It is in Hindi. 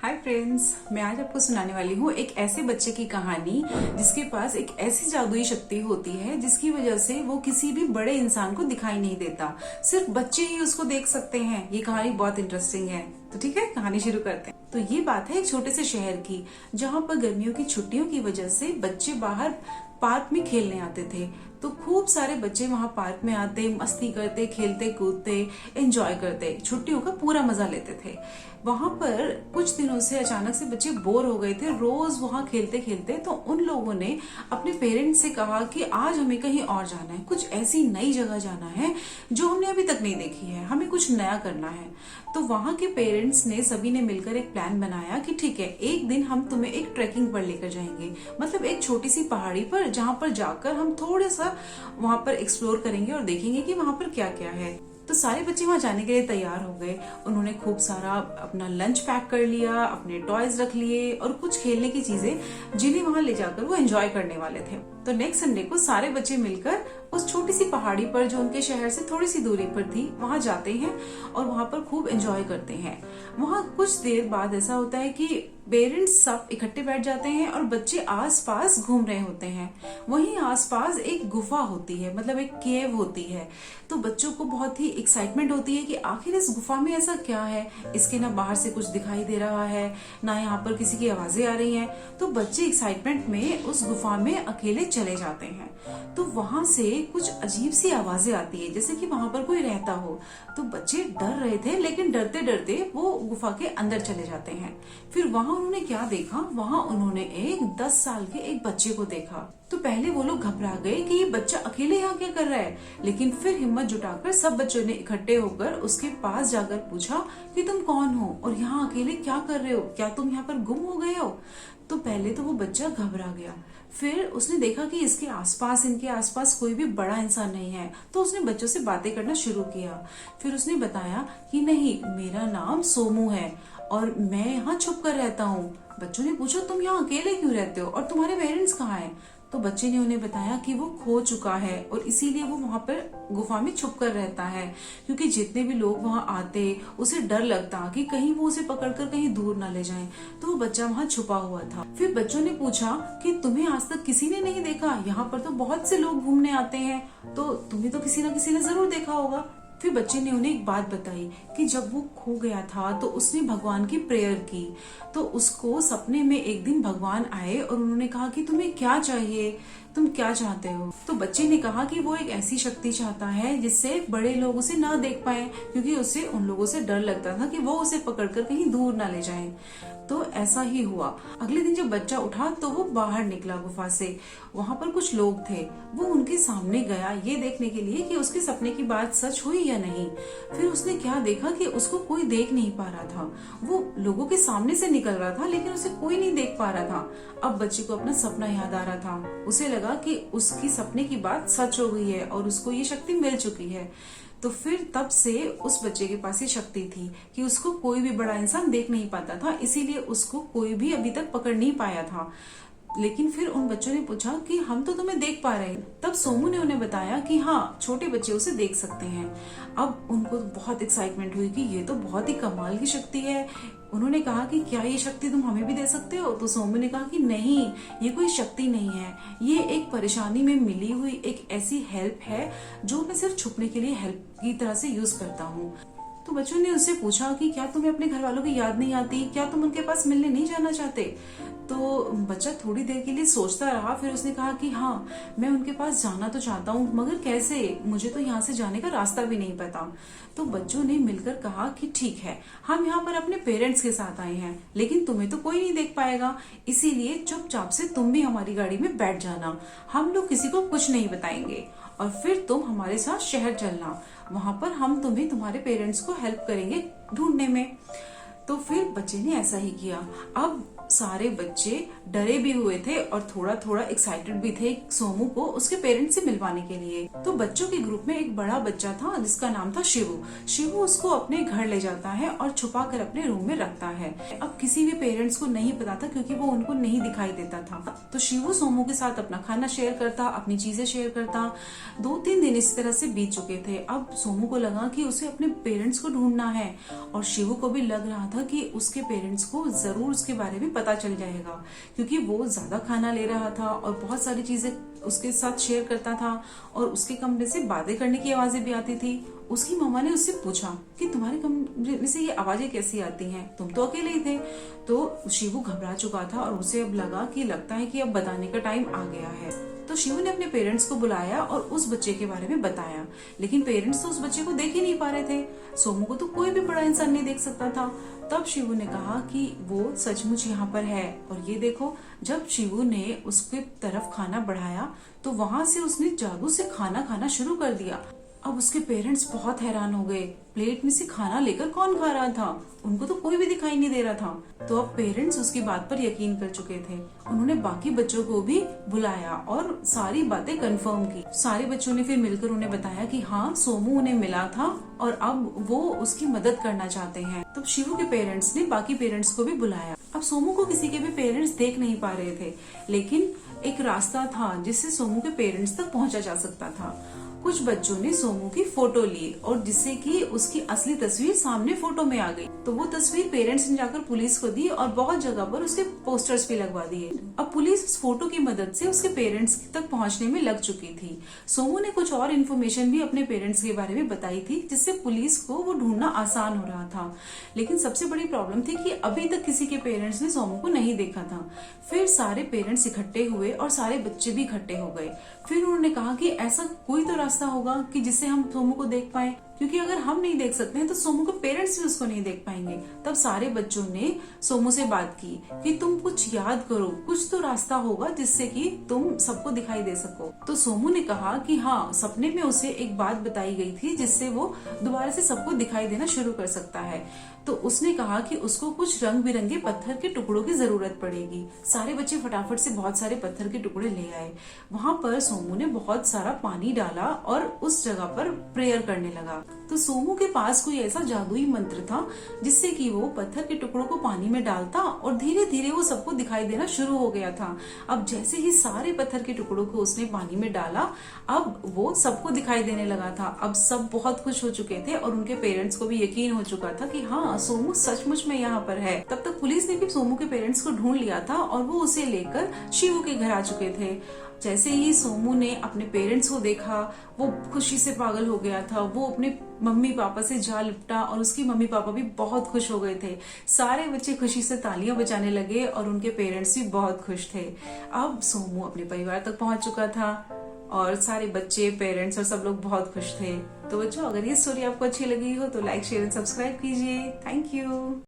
हाय फ्रेंड्स, मैं आज आपको सुनाने वाली हूँ एक ऐसे बच्चे की कहानी जिसके पास एक ऐसी जादुई शक्ति होती है जिसकी वजह से वो किसी भी बड़े इंसान को दिखाई नहीं देता। सिर्फ बच्चे ही उसको देख सकते हैं। ये कहानी बहुत इंटरेस्टिंग है। तो ठीक है, कहानी शुरू करते हैं। तो ये बात है एक छोटे से शहर की, जहाँ पर गर्मियों की छुट्टियों की वजह से बच्चे बाहर पार्क में खेलने आते थे। तो खूब सारे बच्चे वहां पार्क में आते, मस्ती करते, खेलते कूदते, एंजॉय करते, छुट्टियों का पूरा मजा लेते थे। वहां पर कुछ दिनों से अचानक से बच्चे बोर हो गए थे रोज वहां खेलते खेलते। तो उन लोगों ने अपने पेरेंट्स से कहा कि आज हमें कहीं और जाना है, कुछ ऐसी नई जगह जाना है जो हमने अभी तक नहीं देखी है, हमें कुछ नया करना है। तो वहां के पेरेंट्स ने सभी ने मिलकर एक प्लान बनाया कि ठीक है, एक दिन हम तुम्हें एक ट्रैकिंग पर लेकर जाएंगे, मतलब एक छोटी सी पहाड़ी पर, जहां पर जाकर हम थोड़ा सा वहां पर एक्सप्लोर करेंगे और देखेंगे कि वहां पर क्या क्या है। तो सारे बच्चे वहां जाने के लिए तैयार हो गए। उन्होंने खूब सारा अपना लंच पैक कर लिया, अपने टॉयज रख लिए और कुछ खेलने की चीजें जिन्हें वहां ले जाकर वो एंजॉय करने वाले थे। तो नेक्स्ट संडे को सारे बच्चे मिलकर उस छोटी सी पहाड़ी पर, जो उनके शहर से थोड़ी सी दूरी पर थी, वहां जाते हैं और वहां पर खूब एंजॉय करते हैं। वहां कुछ देर बाद ऐसा होता है कि पेरेंट्स सब इकट्ठे बैठ जाते हैं और बच्चे आसपास घूम रहे होते हैं। वहीं आसपास एक गुफा होती है, मतलब एक केव होती है। तो बच्चों को बहुत ही एक्साइटमेंट होती है कि आखिर इस गुफा में ऐसा क्या है। इसके ना बाहर से कुछ दिखाई दे रहा है, ना यहाँ पर किसी की आवाजें आ रही हैं। तो बच्चे एक्साइटमेंट में उस गुफा में अकेले चले जाते हैं। तो वहां से कुछ अजीब सी आवाजें आती है, जैसे कि वहां पर कोई रहता हो। तो बच्चे डर रहे थे, लेकिन डरते डरते वो गुफा के अंदर चले जाते हैं। फिर वहां उन्होंने क्या देखा, वहां उन्होंने एक 10 साल के एक बच्चे को देखा। तो पहले वो लोग घबरा गए कि ये बच्चा अकेले यहाँ क्या कर रहा है, लेकिन फिर हिम्मत जुटाकर सब बच्चों ने इकट्ठे होकर उसके पास जाकर पूछा कि तुम कौन हो और यहाँ अकेले क्या कर रहे हो, क्या तुम यहाँ पर गुम हो गए हो। तो पहले तो वो बच्चा घबरा गया, फिर उसने देखा कि इसके आसपास, इनके आसपास कोई भी बड़ा इंसान नहीं है। तो उसने बच्चों से बातें करना शुरू किया। फिर उसने बताया कि नहीं, मेरा नाम सोमू है और मैं यहाँ छुप कर रहता हूँ। बच्चों ने पूछा तुम यहाँ अकेले क्यों रहते हो और तुम्हारे पेरेंट्स कहाँ हैं। तो बच्चे ने उन्हें बताया कि वो खो चुका है और इसीलिए वो वहां पर गुफा में छुप कर रहता है, क्योंकि जितने भी लोग वहां आते उसे डर लगता कि कहीं वो उसे पकड़कर कहीं दूर ना ले जाएं। तो वो बच्चा वहां छुपा हुआ था। फिर बच्चों ने पूछा कि तुम्हें आज तक किसी ने नहीं देखा, यहाँ पर तो बहुत से लोग घूमने आते हैं, तो तुम्हें तो किसी न किसी ने जरूर देखा होगा। फिर बच्चे ने उन्हें एक बात बताई कि जब वो खो गया था तो उसने भगवान की प्रेयर की। तो उसको सपने में एक दिन भगवान आए और उन्होंने कहा कि तुम्हें क्या चाहिए, तुम क्या चाहते हो। तो बच्चे ने कहा कि वो एक ऐसी शक्ति चाहता है जिससे बड़े लोग उसे ना देख पाए, क्योंकि उसे उन लोगों से डर लगता था कि वो उसे पकड़कर कहीं दूर ना ले जाएं। तो ऐसा ही हुआ। अगले दिन जब बच्चा उठा तो वो बाहर निकला गुफा से। वहां पर कुछ लोग थे, वो उनके सामने गया ये देखने के लिए कि उसके सपने की बात सच हुई या नहीं। फिर उसने क्या देखा कि उसको कोई देख नहीं पा रहा था। वो लोगों के सामने से निकल रहा था लेकिन उसे कोई नहीं देख पा रहा था। अब बच्चे को अपना सपना याद आ रहा था। उसे लगा कि उसकी सपने की बात सच हो गई है और उसको ये शक्ति मिल चुकी है। तो फिर तब से उस बच्चे के पास ये शक्ति थी कि उसको कोई भी बड़ा इंसान देख नहीं पाता था, इसीलिए उसको कोई भी अभी तक पकड़ नहीं पाया था। लेकिन फिर उन बच्चों ने पूछा कि हम तो तुम्हें देख पा रहे हैं। तब सोमू ने उन्हें बताया कि हाँ, छोटे बच्चे उसे देख सकते हैं। अब उनको बहुत एक्साइटमेंट हुई कि ये तो बहुत ही कमाल की शक्ति है। उन्होंने कहा कि क्या ये शक्ति तुम हमें भी दे सकते हो। तो सोमू ने कहा कि नहीं, ये कोई शक्ति नहीं है, ये एक परेशानी में मिली हुई एक ऐसी हेल्प है जो मैं सिर्फ छुपने के लिए हेल्प की तरह से यूज करता हूँ। तो बच्चों ने उससे पूछा कि क्या तुम्हें अपने घर वालों की याद नहीं आती, क्या तुम उनके पास मिलने नहीं जाना चाहते। तो बच्चा थोड़ी देर के लिए सोचता रहा, फिर उसने कहा कि हाँ, मैं उनके पास जाना तो चाहता हूँ, मगर कैसे, मुझे तो यहाँ से जाने का रास्ता भी नहीं पता। तो बच्चों ने मिलकर कहा कि ठीक है, हम यहाँ पर अपने पेरेंट्स के साथ आए हैं, लेकिन तुम्हें तो कोई नहीं देख पाएगा, इसीलिए चुपचाप से तुम भी हमारी गाड़ी में बैठ जाना, हम लोग किसी को कुछ नहीं बताएंगे और फिर तुम हमारे साथ शहर चलना, वहां पर हम तुम्हें, तुम्हारे पेरेंट्स को हेल्प करेंगे ढूंढने में। तो फिर बच्चे ने ऐसा ही किया। अब सारे बच्चे डरे भी हुए थे और थोड़ा थोड़ा एक्साइटेड भी थे सोमू को उसके पेरेंट्स से मिलवाने के लिए। तो बच्चों के ग्रुप में एक बड़ा बच्चा था जिसका नाम था शिवू। शिवू उसको अपने घर ले जाता है और छुपा कर अपने रूम में रखता है। अब किसी भी पेरेंट्स को नहीं पता था, क्योंकि वो उनको नहीं दिखाई देता था। तो शिवू सोमू के साथ अपना खाना शेयर करता, अपनी चीजें शेयर करता। 2-3 दिन इस तरह से बीत चुके थे। अब सोमू को लगा कि उसे अपने पेरेंट्स को ढूंढना है और शिवू को भी लग रहा था था कि उसके पेरेंट्स को जरूर उसके बारे में पता चल जाएगा, क्योंकि वो ज्यादा खाना ले रहा था और बहुत सारी चीजें उसके साथ शेयर करता था और उसके कमरे से बातें करने की आवाजें भी आती थी। उसकी मम्मा ने उससे पूछा कि तुम्हारे कमरे में से ये आवाजें कैसी आती हैं, तुम तो अकेले ही थे। तो शिवू घबरा चुका था और उसे अब लगा कि लगता है कि अब बताने का टाइम आ गया है। तो शिवू ने अपने पेरेंट्स को बुलाया और उस बच्चे के बारे में बताया, लेकिन पेरेंट्स तो उस बच्चे को देख ही नहीं पा रहे थे। सोमू को तो कोई भी बड़ा इंसान नहीं देख सकता था। तब शिवू ने कहा कि वो सचमुच यहाँ पर है, और ये देखो, जब शिवू ने उसके तरफ खाना बढ़ाया तो वहां से उसने जादू से खाना खाना शुरू कर दिया। अब उसके पेरेंट्स बहुत हैरान हो गए, प्लेट में से खाना लेकर कौन खा रहा था, उनको तो कोई भी दिखाई नहीं दे रहा था। तो अब पेरेंट्स उसकी बात पर यकीन कर चुके थे। उन्होंने बाकी बच्चों को भी बुलाया और सारी बातें कंफर्म की। सारे बच्चों ने फिर मिलकर उन्हें बताया कि हाँ, सोमू उन्हें मिला था और अब वो उसकी मदद करना चाहते हैं। तब शिवू के पेरेंट्स ने बाकी पेरेंट्स को भी बुलाया। अब सोमू को किसी के भी पेरेंट्स देख नहीं पा रहे थे, लेकिन एक रास्ता था जिससे सोमू के पेरेंट्स तक पहुंचा जा सकता था। कुछ बच्चों ने सोमू की फोटो ली और जिससे कि उसकी असली तस्वीर सामने फोटो में आ गई। तो वो तस्वीर पेरेंट्स ने जाकर पुलिस को दी और बहुत जगह पर उसके पोस्टर्स भी लगवा दिए। अब पुलिस उस फोटो की मदद से उसके पेरेंट्स तक पहुंचने में लग चुकी थी। सोमू ने कुछ और इन्फॉर्मेशन भी अपने पेरेंट्स के बारे में बताई थी, जिससे पुलिस को वो ढूंढना आसान हो रहा था। लेकिन सबसे बड़ी प्रॉब्लम थी कि अभी तक किसी के पेरेंट्स ने सोमू को नहीं देखा था। फिर सारे पेरेंट्स इकट्ठे हुए और सारे बच्चे भी इकट्ठे हो गए। फिर उन्होंने कहा कि ऐसा कोई तो रास्ता होगा कि जिससे हम सोमू को देख पाए, क्योंकि अगर हम नहीं देख सकते हैं तो सोमू के पेरेंट्स भी उसको नहीं देख पाएंगे। तब सारे बच्चों ने सोमू से बात की कि तुम कुछ याद करो, कुछ तो रास्ता होगा जिससे कि तुम सबको दिखाई दे सको। तो सोमू ने कहा कि हाँ, सपने में उसे एक बात बताई गई थी जिससे वो दोबारा से सबको दिखाई देना शुरू कर सकता है। तो उसने कहा कि उसको कुछ रंग बिरंगे पत्थर के टुकड़ों की जरूरत पड़ेगी। सारे बच्चे फटाफट से बहुत सारे पत्थर के टुकड़े ले आए। वहां पर सोमू ने बहुत सारा पानी डाला और उस जगह पर प्रेयर करने लगा। तो सोमू के पास कोई ऐसा जादुई मंत्र था जिससे कि वो पत्थर के टुकड़ों को पानी में डालता और धीरे धीरे वो सबको दिखाई देना शुरू हो गया था। अब जैसे ही सारे पत्थर के टुकड़ों को उसने पानी में डाला, अब वो सबको दिखाई देने लगा था। अब सब बहुत खुश हो चुके थे और उनके पेरेंट्स को भी यकीन हो चुका था कि हाँ, सोमू सचमुच में यहाँ पर है। तब तक पुलिस ने भी सोमू के पेरेंट्स को ढूंढ लिया था और वो उसे लेकर शिवू के घर आ चुके थे। जैसे ही सोमू ने अपने पेरेंट्स को देखा, वो खुशी से पागल हो गया था। वो अपने मम्मी पापा से जा लिपटा और उसकी मम्मी पापा भी बहुत खुश हो गए थे। सारे बच्चे खुशी से तालियां बजाने लगे और उनके पेरेंट्स भी बहुत खुश थे। अब सोमू अपने परिवार तक पहुंच चुका था और सारे बच्चे, पेरेंट्स और सब लोग बहुत खुश थे। तो बच्चों, अगर ये स्टोरी आपको अच्छी लगी हो तो लाइक, शेयर एंड सब्सक्राइब कीजिए। Thank you.